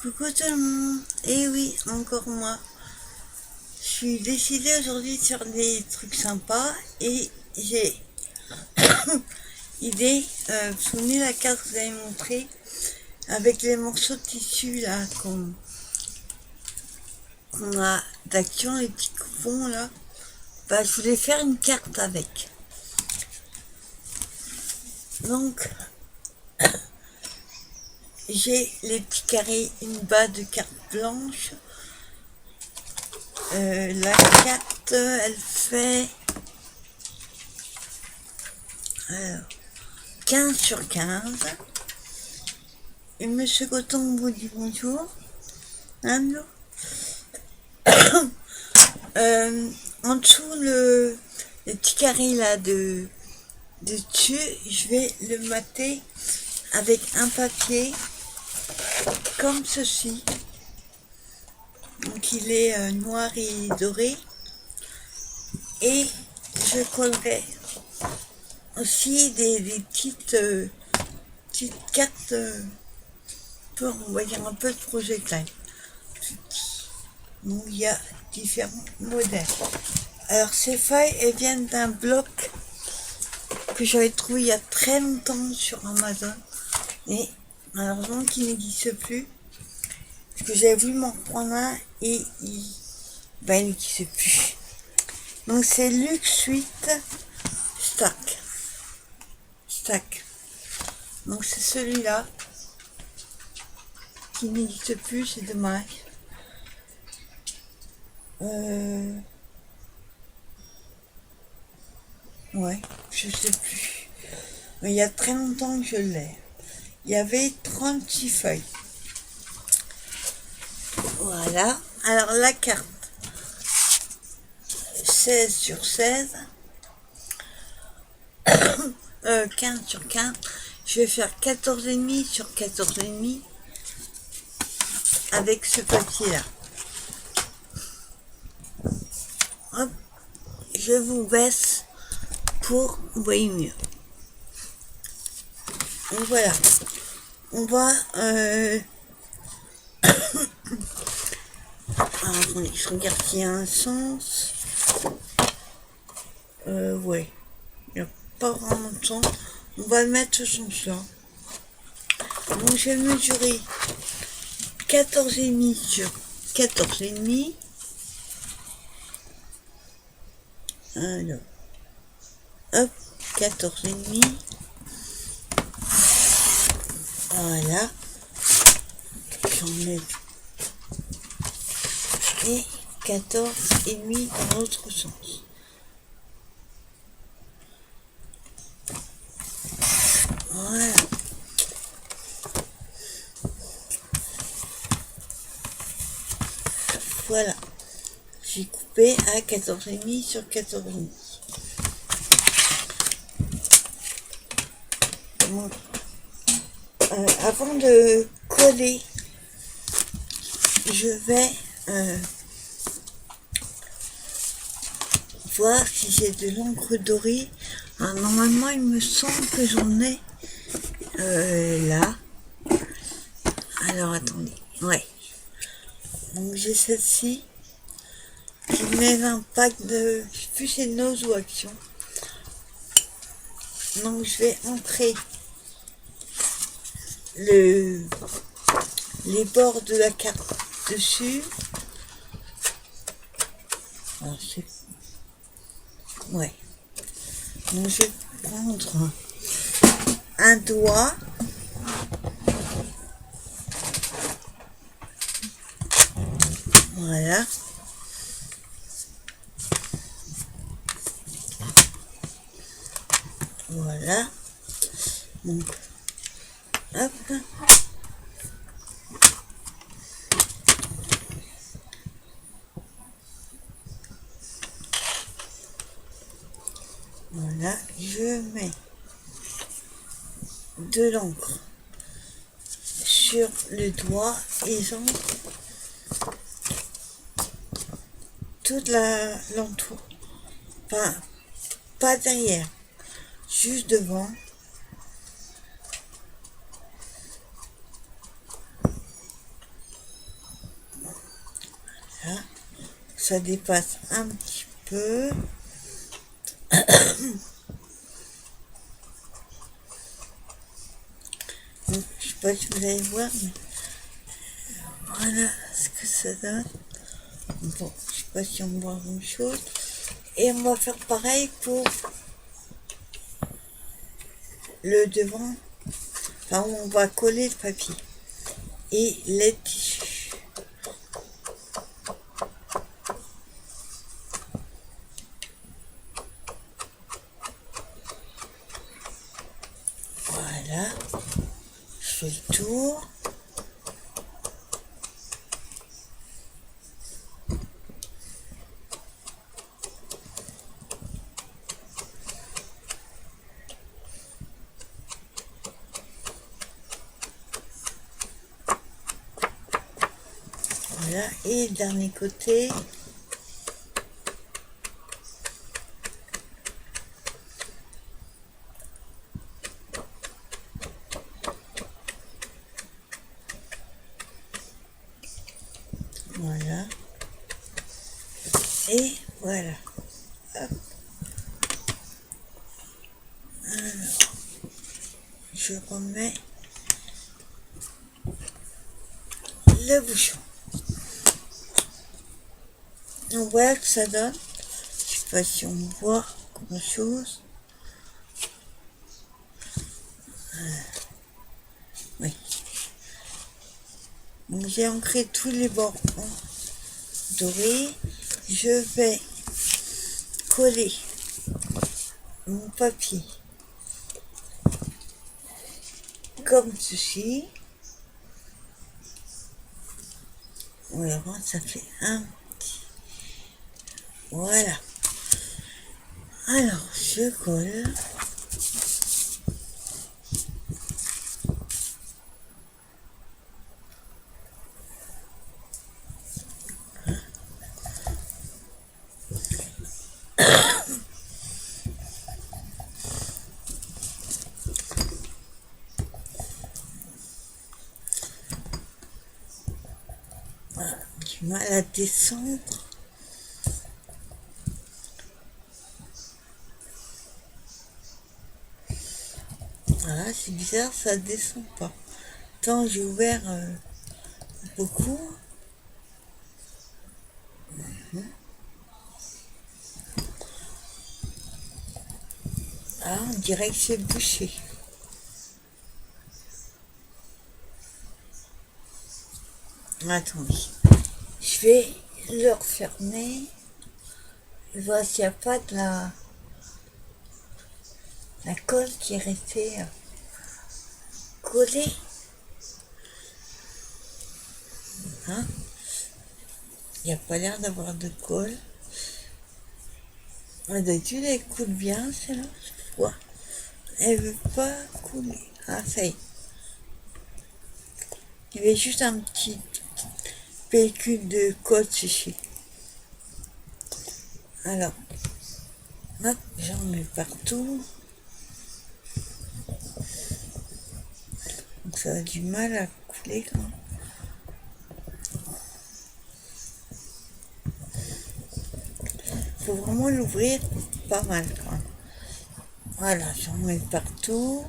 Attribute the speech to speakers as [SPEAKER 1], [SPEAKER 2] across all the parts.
[SPEAKER 1] Coucou tout le monde. Et oui, encore moi. Je suis décidée aujourd'hui de faire des trucs sympas et j'ai idée, souvenez la carte que vous avez montrée avec les morceaux de tissu là qu'on a d'action, les petits coupons là. Bah, je voulais faire une carte avec. Donc j'ai les petits carrés, une base de carte blanche. La carte, elle fait 15 sur 15. Et Monsieur Coton vous dit bonjour. Allô. En dessous, le petit carré là de dessus, je vais le mater avec un papier comme ceci. Donc il est noir et doré. Et je collerai aussi des petites cartes, on va dire un peu de projectile. Donc il y a différents modèles. Alors ces feuilles, elles viennent d'un bloc que j'avais trouvé il y a très longtemps sur Amazon. Et malheureusement qui n'existe plus. Parce que j'avais voulu m'en prendre un et il n'existe plus. Donc c'est Luxe Suite Stack. Donc c'est celui-là qui n'existe plus, c'est dommage. Ouais, je sais plus. Mais il y a très longtemps que je l'ai. Il y avait 36 feuilles. Voilà. Alors la carte 16 sur 16. 15 sur 15. Je vais faire 14,5 sur 14,5 avec ce papier là. Hop, je vous baisse pour vous voyez mieux. Donc voilà, on va attendez, je regarde s'il y a un sens. Ouais, il n'y a pas vraiment de sens. On va le mettre ce sens là. Donc je vais mesurer 14,5 sur 14,5. Alors, hop, 14,5. Voilà. J'enlève. Et 14,5 dans l'autre sens. Voilà. Voilà. J'ai coupé à 14,5 sur 14,5. Bon. Avant de coller, je vais voir si j'ai de l'encre dorée. Alors, normalement, il me semble que j'en ai là. Alors, attendez. Ouais. Donc, j'ai celle-ci qui met un pack de... Je sais plus, c'est Nose ou Action. Donc, je vais entrer les bords de la carte dessus. Alors, c'est... Ouais. Donc, je vais prendre un doigt. Voilà. Voilà. Donc, hop. Voilà, je mets de l'encre sur le doigt et j'encre toute l'entour. Enfin, pas derrière, juste devant. ça dépasse un petit peu. Je sais pas si vous allez voir, mais voilà ce que ça donne. Bon, je sais pas si on voit une chose. Et on va faire pareil pour le devant. Enfin, on va coller le papier et les tissus. Voilà, je fais le tour. Voilà, et le dernier côté. Voilà. Et voilà. Hop. Alors, je remets le bouchon. Donc voilà que ça donne. Je sais pas si on voit grand chose. Oui. Donc j'ai ancré tous les bords dorés. Je vais coller mon papier comme ceci. Voilà, ça fait un petit. Voilà. Alors, je colle. Voilà, du mal à descendre. Voilà, c'est bizarre, ça descend pas. Tant j'ai ouvert beaucoup. Ah, on dirait que c'est bouché. Attendez. Je vais le refermer. Je vois s'il n'y a pas de la colle qui est restée collée. Hein? Il n'y a pas l'air d'avoir de colle. D'habitude, elle coule bien, celle-là. Je vois. Elle veut pas couler. Ah, ça y est. Il y avait juste un petit pellicule de colle ici. Alors, hop, j'en mets partout. Donc ça a du mal à couler quand même. Faut vraiment l'ouvrir pas mal quand même. Voilà, j'en mets partout.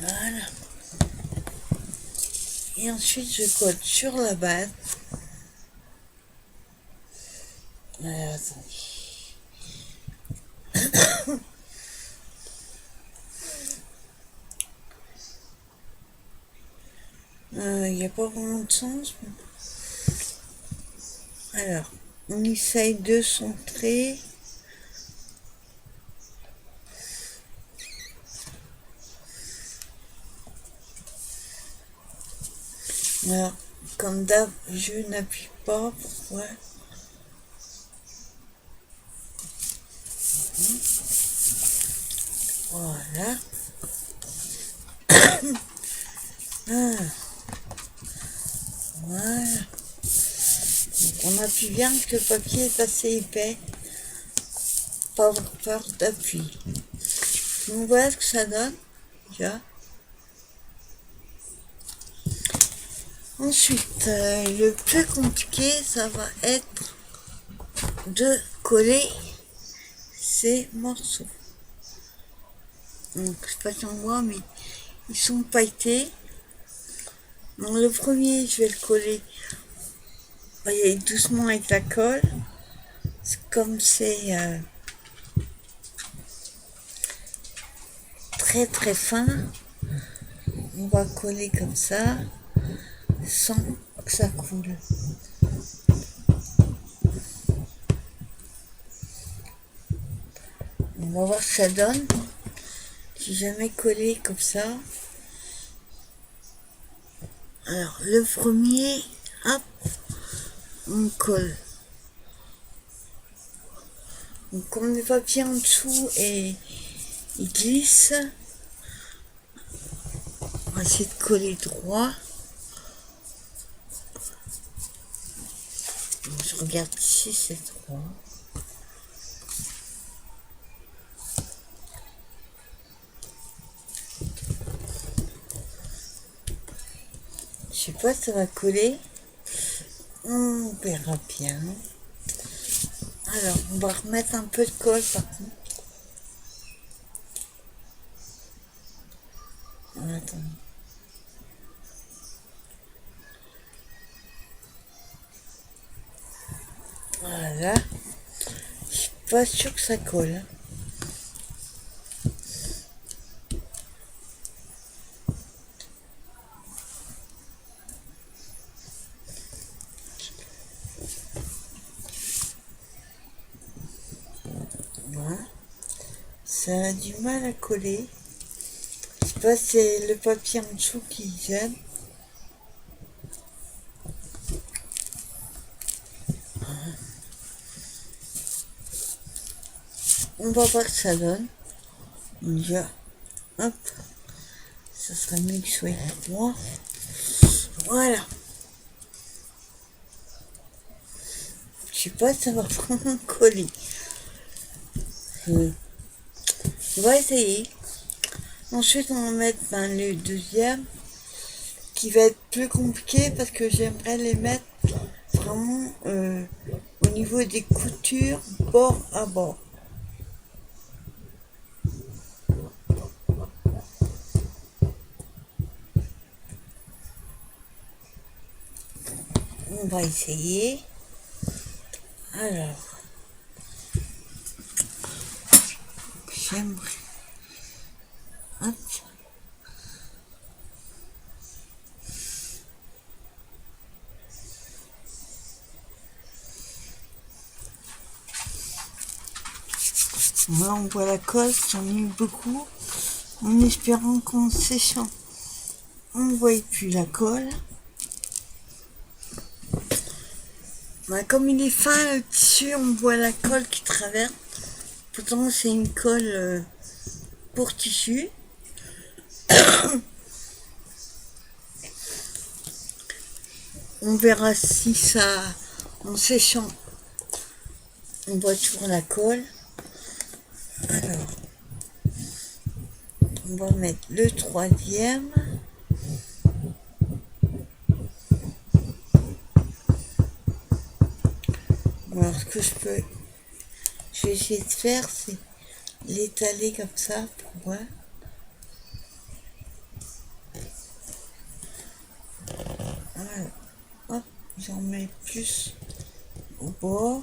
[SPEAKER 1] Voilà. Et ensuite, je colle sur la base. Alors, attendez. Il n'y a pas vraiment de sens. Alors, on essaye de centrer. Alors, comme d'hab, je n'appuie pas. Pourquoi? Voilà. Ah. Voilà. Donc on appuie bien que le papier est assez épais. Pas avoir peur d'appui. Donc voilà ce que ça donne. Déjà. Ensuite, le plus compliqué, ça va être de coller ces morceaux. Donc, je sais pas si on voit, mais ils sont pailletés. Donc, le premier, je vais le coller, voyez, doucement avec la colle. Comme c'est très très fin, on va coller comme ça, sans que ça coule. On va voir ce que ça donne. J'ai jamais collé comme ça. Alors, le premier, hop, on colle. Donc, comme le papier en dessous et il glisse, on va essayer de coller droit. Donc, je regarde ici, c'est droit. Je sais pas si ça va coller. On verra bien. Alors, on va remettre un peu de colle par contre. Attends. Voilà. Je suis pas sûre que ça colle. Voilà. Ça a du mal à coller. Je sais pas si c'est le papier en dessous qui gêne. On va voir ce que ça donne. Déjà, hop. Ça serait mieux que je sois droit. Voilà. Je sais pas si ça va vraiment coller. On va essayer. Ensuite, on va mettre le deuxième qui va être plus compliqué parce que j'aimerais les mettre vraiment au niveau des coutures bord à bord. On va essayer. Alors, j'aimerais. Hop. Là, on voit la colle, j'en ai eu beaucoup, en espérant qu'en séchant, on ne voit plus la colle. Bah, comme il est fin le tissu, on voit la colle qui traverse. Pourtant, c'est une colle pour tissu. On verra si ça, en séchant, on voit toujours la colle. Alors, on va mettre le troisième. Alors, ce que je vais essayer de faire, c'est l'étaler comme ça pour voir. Alors, hop, j'en mets plus au bord.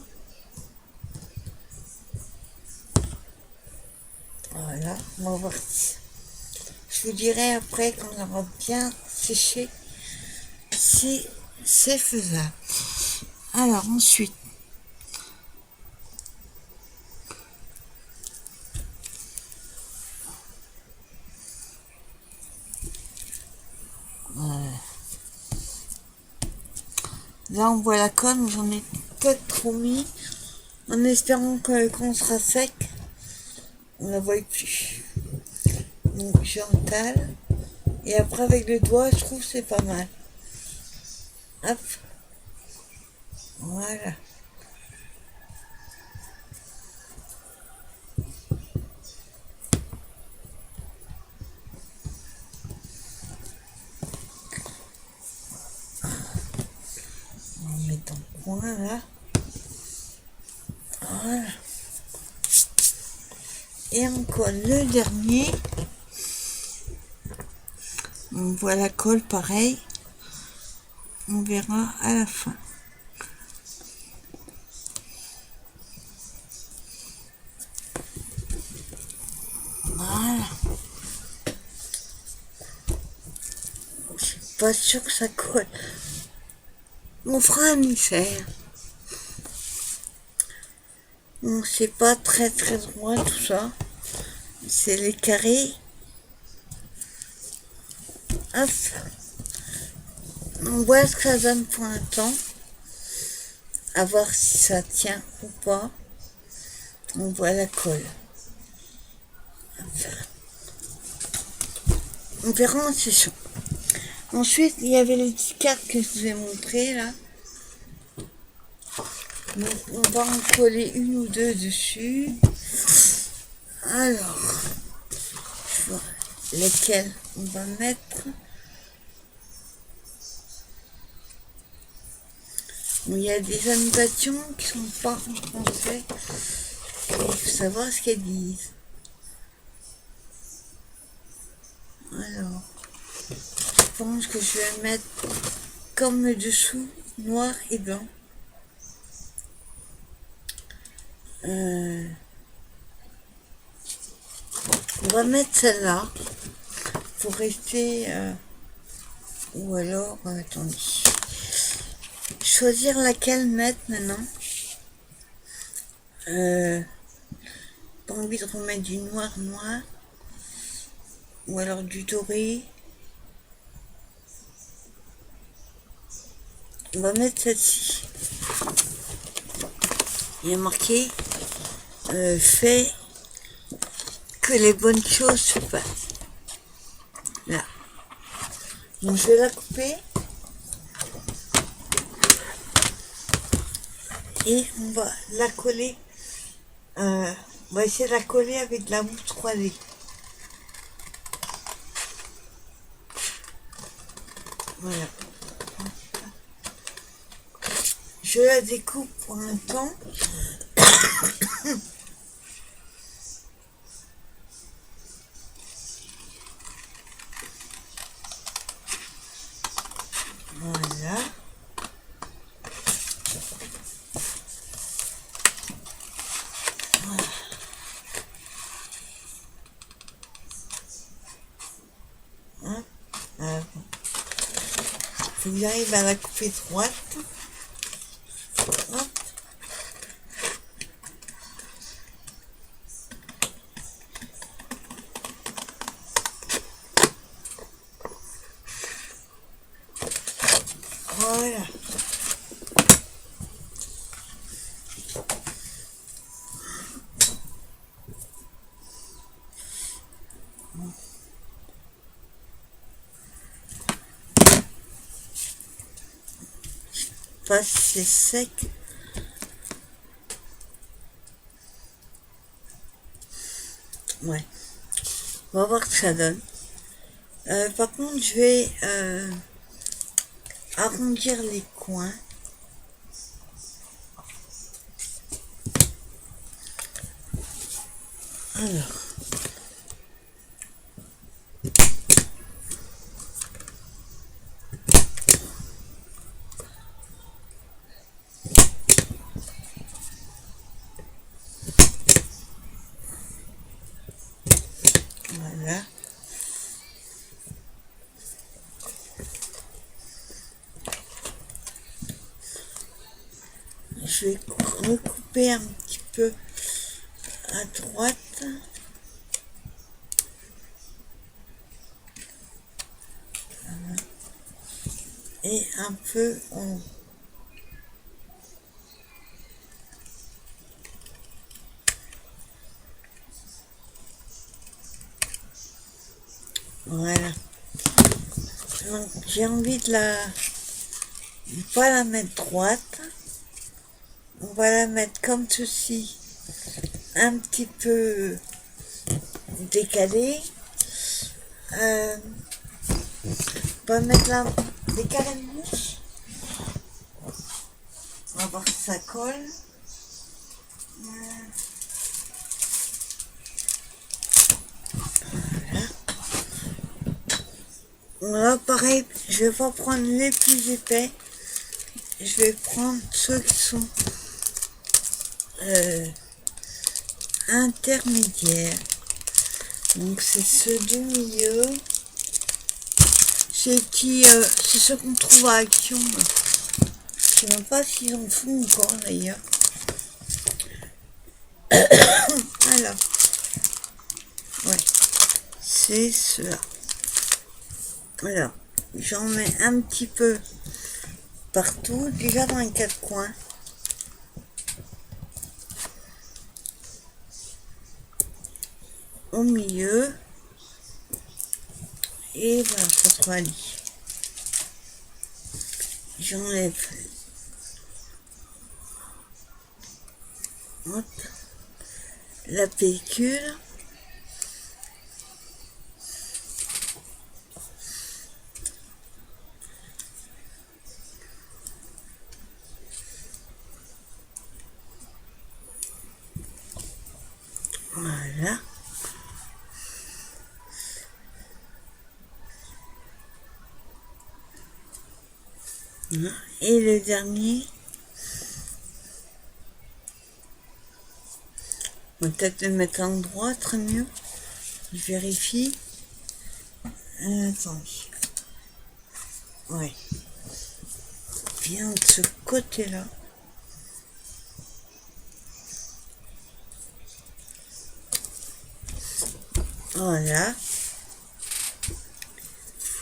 [SPEAKER 1] Voilà, on va voir. Je vous dirai après quand on aura bien séché si c'est faisable. Alors ensuite, là on voit la colle, j'en ai peut-être trop mis, en espérant que quand on sera sec, on la voit plus. Donc j'entale, et après avec le doigt, je trouve que c'est pas mal. Hop, voilà. Voilà. Et on colle le dernier. On voit la colle pareil. On verra à la fin. Voilà. Je suis pas sûre que ça colle. On fera un essai. Bon, c'est pas très droit tout ça. C'est les carrés. Hop. On voit ce que ça donne pour un temps. À voir si ça tient ou pas. On voit la colle. Hop. On verra en session. Ensuite, il y avait les petites cartes que je vous ai montrées là. Donc, on va en coller une ou deux dessus. Alors, je vois lesquelles on va mettre. Bon, il y a des animations qui sont pas en français. Il faut savoir ce qu'elles disent. Alors, je pense que je vais mettre comme le dessous, noir et blanc. On va mettre celle-là pour rester ou alors attendez, choisir laquelle mettre maintenant. Pas envie de remettre du noir ou alors du doré. On va mettre celle-ci. Il y a marqué fait que les bonnes choses se passent. Là. Donc je vais la couper. Et on va la coller. On va essayer de la coller avec de la mousse 3D. Voilà. Je la découpe pour un temps. Voilà. Faut que j'arrive à la couper droite. Hop. Voilà. Pas c'est sec. Ouais. On va voir ce que ça donne. Par contre, je vais arrondir les coins. Alors. Voilà. Je vais recouper un petit peu à droite. Voilà. Et un peu en haut. Voilà. Donc j'ai envie de pas la mettre droite. On va la mettre comme ceci, un petit peu décalée. On va mettre là des carrés de mousse. On va voir si ça colle. Voilà. Là, pareil, je vais pas prendre les plus épais. Je vais prendre ceux qui sont intermédiaires. Donc c'est ceux du milieu. C'est ceux qu'on trouve à Action. Je sais même pas s'ils en font encore d'ailleurs. Alors, ouais, c'est cela. Alors, j'en mets un petit peu partout, déjà dans les quatre coins. Au milieu. Et voilà, ça sera dit. J'enlève. Hop. La pellicule. Voilà. Et le dernier, on va peut-être le mettre en droit, très mieux. Je vérifie. Attendez. Ouais. Bien de ce côté-là. Voilà.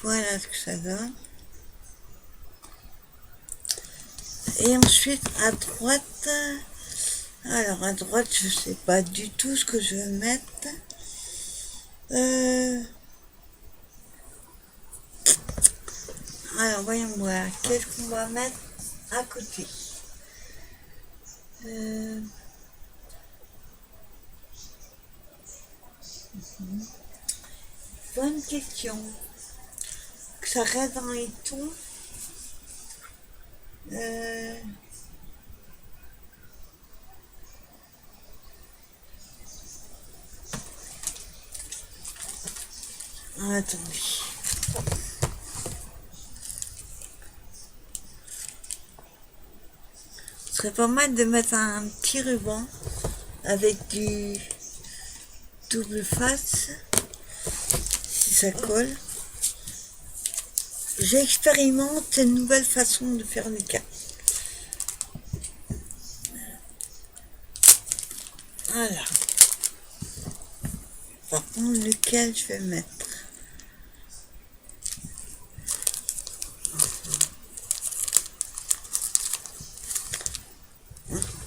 [SPEAKER 1] Voilà ce que ça donne. Et ensuite, à droite, alors à droite, je sais pas du tout ce que je vais mettre. Alors, voyons voir, qu'est-ce qu'on va mettre à côté. Bonne question. Que ça reste dans les tons. Attendez. Ce serait pas mal de mettre un petit ruban avec du double face, si ça colle. J'expérimente une nouvelle façon de faire des cartes. Voilà. Par contre, lequel je vais mettre?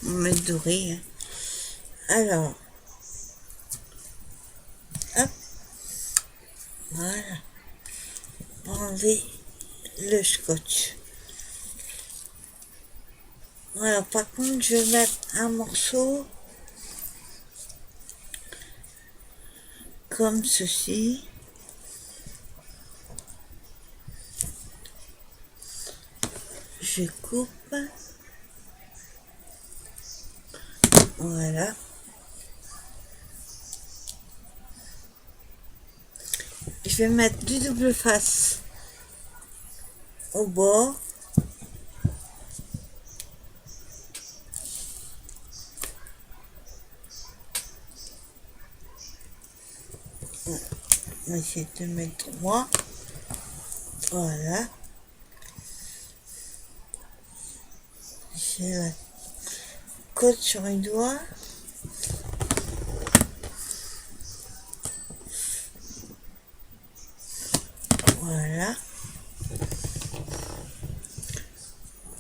[SPEAKER 1] On va mettre doré. Hein. Alors. Hop. Voilà. Pour enlever le scotch. Voilà. Par contre, je vais mettre un morceau comme ceci. Je coupe. Voilà. Je vais mettre du double face au bord. On va essayer de mettre 3. Voilà. J'ai la côte sur les doigts. Voilà.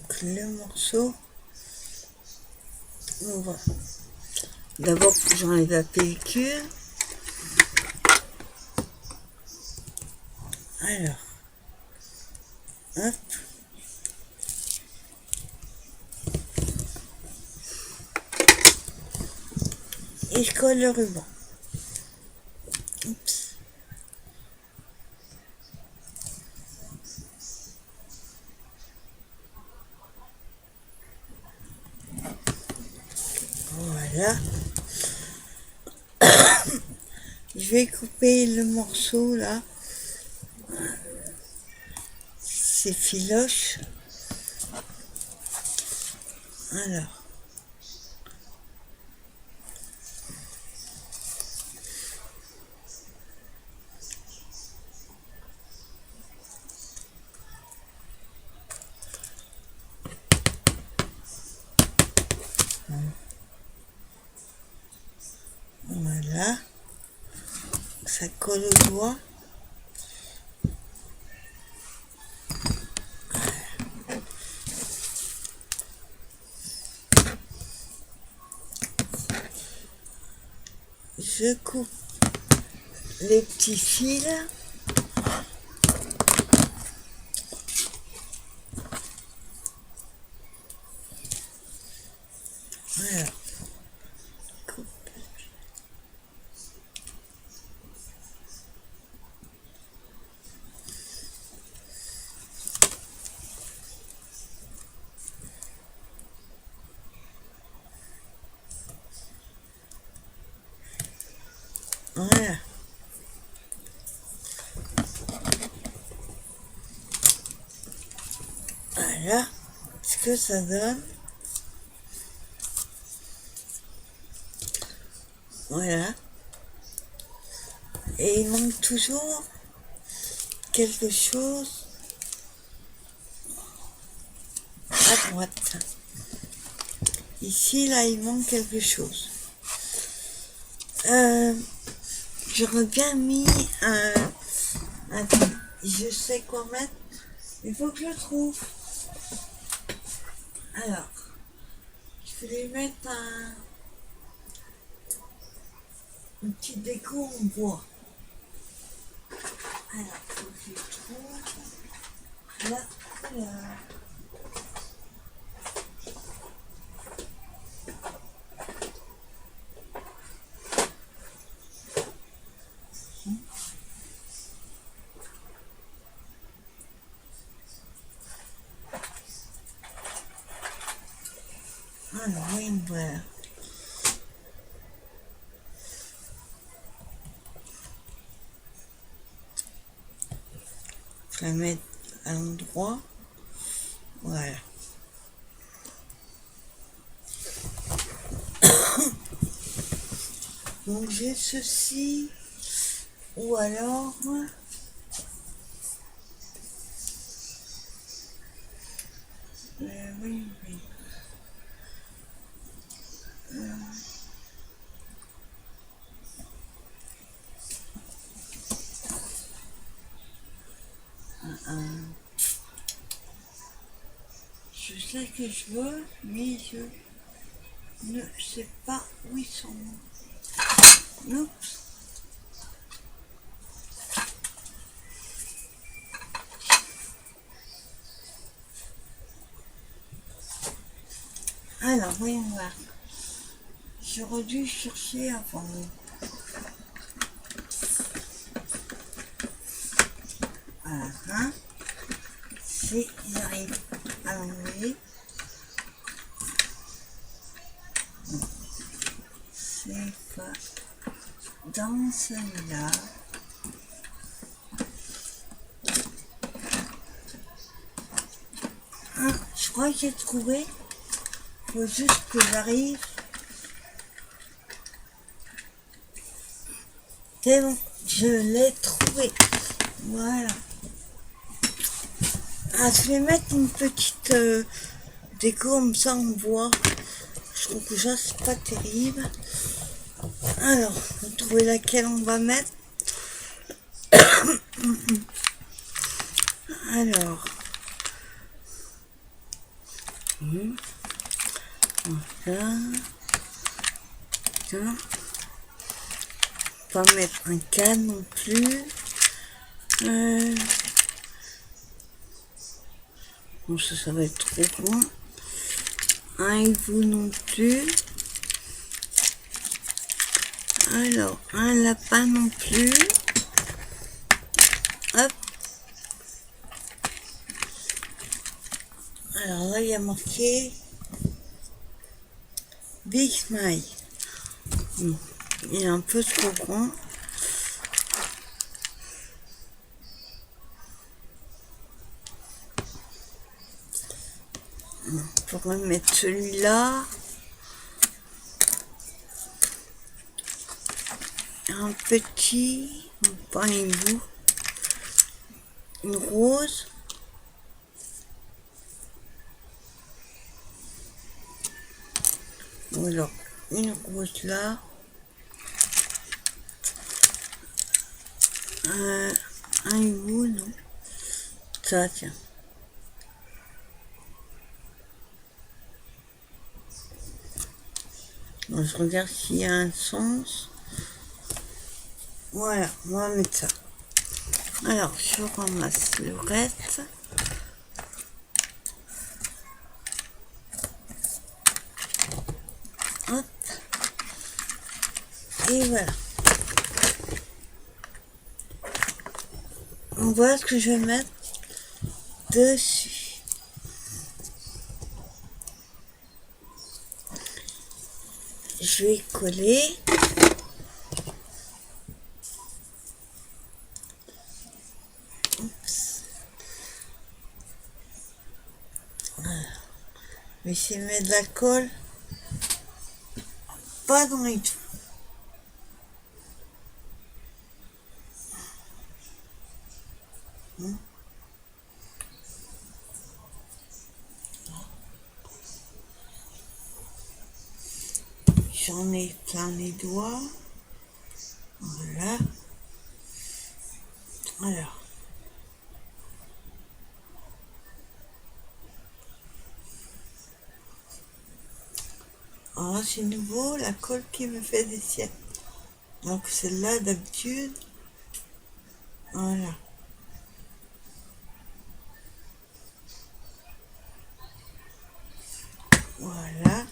[SPEAKER 1] Donc, le morceau. On va d'abord j'enlève la pellicule. Alors. Hop. Et je colle le ruban. Oups. Voilà. Je vais couper le morceau là. filoche. Alors. Voilà. Ça colle au doigt. Je coupe les petits fils. Voilà. Coupe. Voilà. Voilà ce que ça donne. Voilà. Et il manque toujours quelque chose à droite. Ici, là, il manque quelque chose. J'aurais bien mis je sais quoi mettre. Il faut que je trouve. Alors, je vais lui mettre une petite déco en bois. Alors, il faut que je trouve la couleur. Alors, oui, voilà. Je vais la mettre à l'endroit. Voilà. Donc j'ai ceci. Ou alors... oui, oui. Je sais que je veux, mais je ne sais pas où ils sont. Oups. Alors, voyons voir. J'aurais dû chercher avant. Voilà, hein. Si j'arrive à l'enlever. C'est pas dans celui-là. Ah, je crois que j'ai trouvé. Faut juste que j'arrive. C'est bon, je l'ai trouvé. Voilà. Ah, je vais mettre une petite déco comme ça en bois. Je trouve que ça c'est pas terrible. Alors, on va trouver laquelle on va mettre. Alors. Voilà. Tiens. Pas mettre un cadre non plus. Bon, ça va être trop loin. Un hibou non plus. Alors, un lapin non plus. Hop. Alors là, il y a marqué Big Smile. Il est un peu trop grand. pourrais mettre celui-là. Un petit, pas un hibou, une rose. Ou alors une rose là. Un hibou, non. Ça, tiens. Bon, je regarde s'il y a un sens. Voilà, on va mettre ça. Alors, je ramasse le reste. Hop. Et voilà. On voit ce que je vais mettre dessus. Je vais coller. Oups. Voilà. Je vais essayer de mettre de la colle. Pas dans les trous. J'en ai plein les doigts. Voilà. Alors. Ah, c'est nouveau, la colle qui me fait des siècles. Donc celle-là, d'habitude. Voilà. Voilà.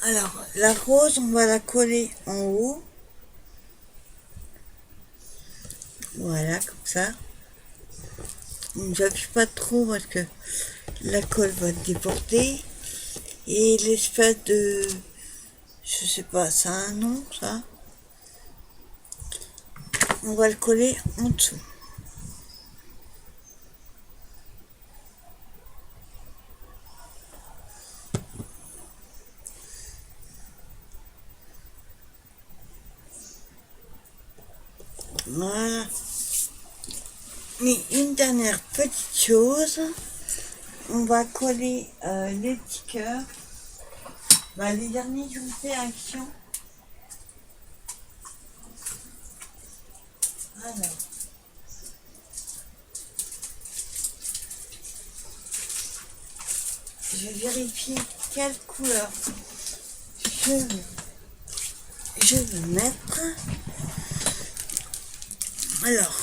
[SPEAKER 1] Alors, la rose, on va la coller en haut. Voilà, comme ça. J'appuie pas trop parce que la colle va déborder. Et l'espèce de... Je sais pas, ça a un nom, ça. On va le coller en dessous. Voilà. Mais une dernière petite chose, on va coller les petits cœurs. Bah, les derniers, je vous fais action. Alors. Je vais vérifier quelle couleur je veux mettre. Alors,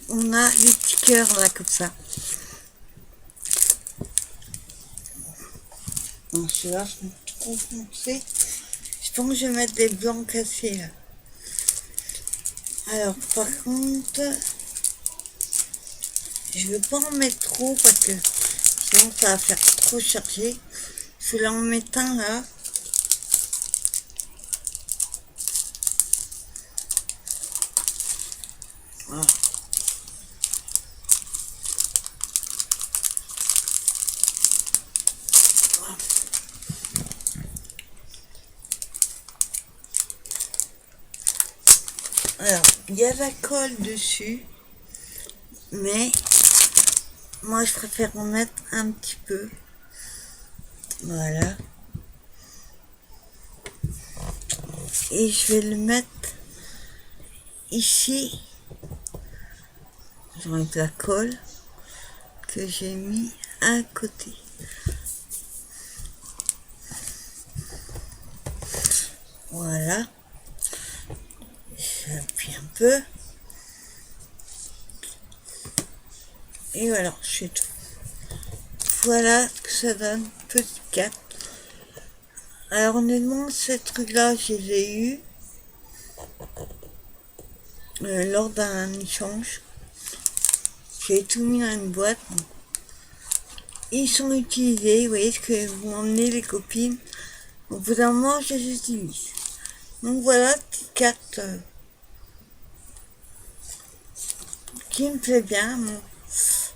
[SPEAKER 1] on a les petits cœurs là comme ça. Bon, celui-là, je me trop foncé. Je pense que je vais mettre des blancs cassés là. Alors, par contre, je ne veux pas en mettre trop parce que sinon ça va faire trop chargé. Je vais en mettre un là. Voilà. Alors, il y a la colle dessus, mais moi je préfère en mettre un petit peu. Voilà. Et je vais le mettre ici, avec la colle que j'ai mis à côté. Voilà. J'appuie un peu. Et voilà, c'est tout. Voilà ce que ça donne, petit 4. Alors honnêtement, ces trucs-là, je les ai eus lors d'un échange. J'ai tout mis dans une boîte. Ils sont utilisés, vous voyez ce que vous m'emmenez les copines. Au bout d'un moment, je les utilise. Donc voilà, petite carte qui me plaît bien. Bon,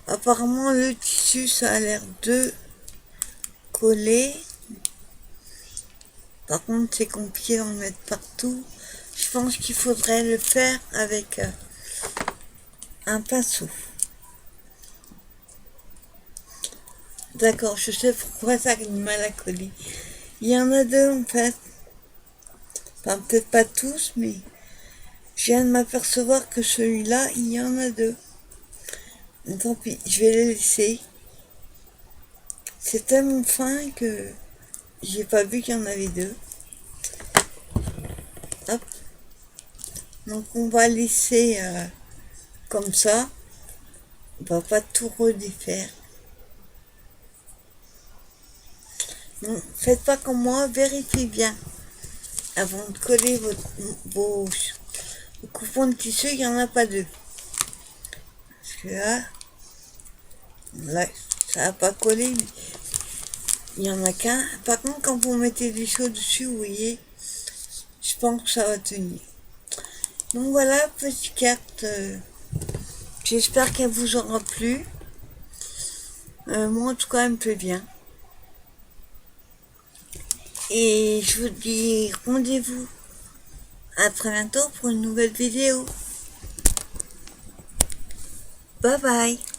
[SPEAKER 1] Apparemment le tissu ça a l'air de coller. Par contre c'est compliqué d'en mettre partout. Je pense qu'il faudrait le faire avec un pinceau. D'accord, je sais pourquoi ça a du mal à coller. Il y en a deux en fait. Enfin peut-être pas tous, mais je viens de m'apercevoir que celui-là, il y en a deux. Mais tant pis, je vais les laisser. C'est tellement fin que j'ai pas vu qu'il y en avait deux. Hop. Donc on va laisser comme ça. On va pas tout redéfaire. Non, faites pas comme moi, vérifiez bien. Avant de coller vos coupons de tissu, il n'y en a pas deux. Parce que là, ça va pas coller, mais il y en a qu'un. Par contre, quand vous mettez des choses dessus, vous voyez, je pense que ça va tenir. Donc voilà, petite carte. J'espère qu'elle vous aura plu. Moi, en tout cas, elle me plaît bien. Et je vous dis rendez-vous à très bientôt pour une nouvelle vidéo. Bye bye.